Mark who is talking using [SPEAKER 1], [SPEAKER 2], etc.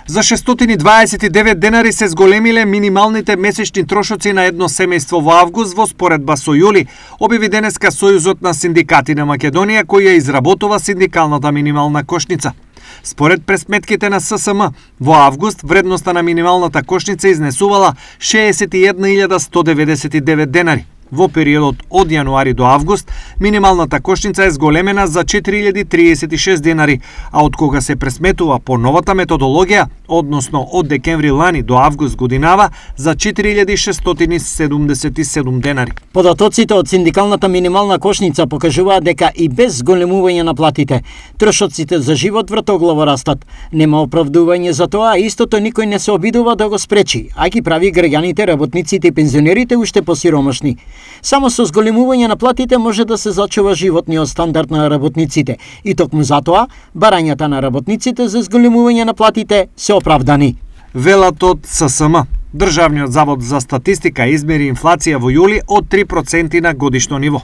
[SPEAKER 1] За 629 денари се зголемиле минималните месечни трошоци на едно семејство во август во споредба со јули, објави денеска Сојузот на синдикати на Македонија кој ја изработува синдикалната минимална кошница. Според пресметките на ССМ, во август вредноста на минималната кошница изнесувала 61.199 денари. Во периодот од јануари до август, минималната кошница е зголемена за 4.036 денари, а од кога се пресметува по новата методологија, односно од декември лани до август годинава, за 4.677 денари.
[SPEAKER 2] Податоците од синдикалната минимална кошница покажуваат дека и без зголемување на платите, трошоците за живот вртоглаво растат. Нема оправдување за тоа, а истото никој не се обидува да го спречи, а ги прави граѓаните, работниците и пензионерите уште посиромашни. Само со зголемување на платите може да се зачува животниот стандард на работниците и токму затоа барањата на работниците за зголемување на платите се оправдани.
[SPEAKER 1] Велат од ССМ. Државниот завод за статистика измери инфлација во јули од 3% на годишно ниво.